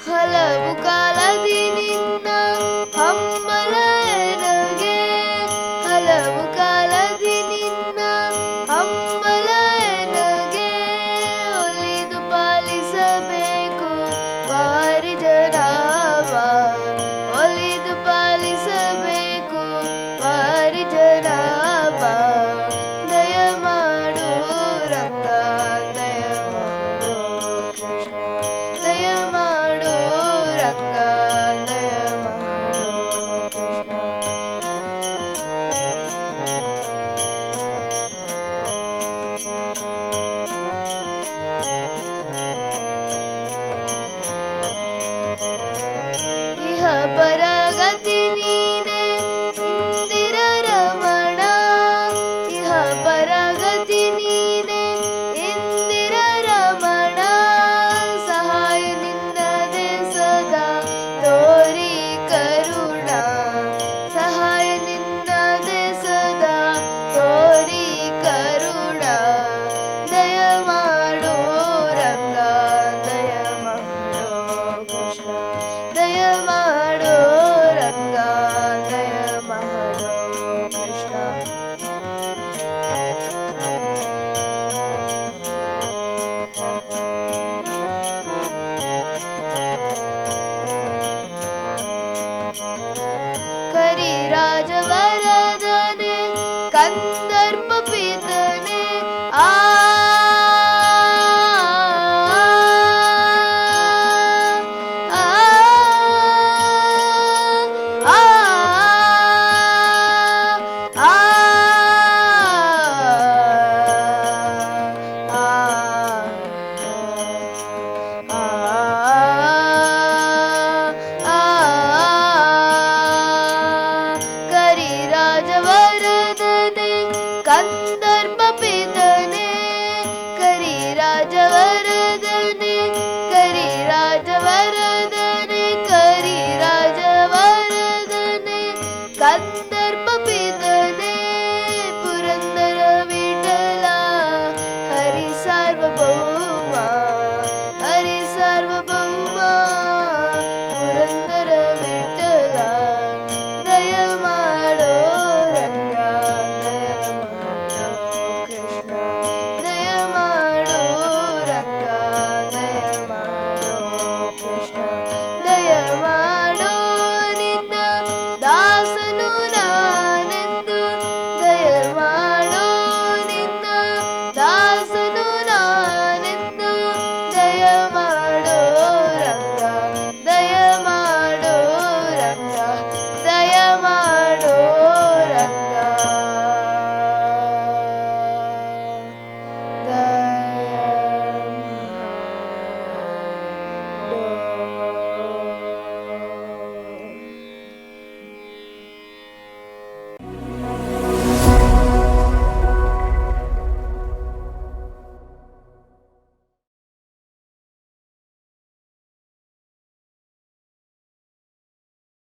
ಹಲವು ಕಾಲದಿ ನಿನ್ನ ಹಂಬಲ ಎನಗೆ, ಹಲವು ಕಾಲದಿ ನಿನ್ನ ಹಂಬಲ ಎನಗೆ, ಒಲಿದು ಪಾಲಿಸಬೇಕು ಬಾರಿ ಜನಾವ, ಒಲಿದು ಪಾಲಿಸಬೇಕು ಬಾರಿ ಜನಾವ. ದಯ ಮಾಡು ರಂಗ, ದಯ ಮಾಡು ಕೃಷ್ಣ, ದಯ ಮಾಡು ರಂಗ, ದಯ ಮಾಡು ಕೃಷ್ಣ. ಇಹ ಪರಗತಿ ನೀನೆ ಇಂದಿರ ರಮಣ, ಇಹ ಪರಗತಿ ನೀನೆ ಇಂದಿರ ರಮಣ. ಸಹಾಯ ನಿನ್ನದೆ ಸದಾ ತೋರಿ ಕರುಣ, ಸಹಾಯ ನಿನ್ನದೆ ಸದಾ ತೋರಿ ಕರುಣ. ದಯ ಮಾಡು ರಂಗ, ದಯ ಮಾಡು ಕೃಷ್ಣ, ದಯ ಮಾಡು ರಂಗ, ದಯ ಮಾಡು ಕೃಷ್ಣ. ಕರಿರಾಜವರದನೆ ಕಂದರ್ಪ ಪಿತನೆ, ಆ ಆ ಆ ಆ ಕರಿರಾಜವರದನೆ ಕಂದರ್ಪ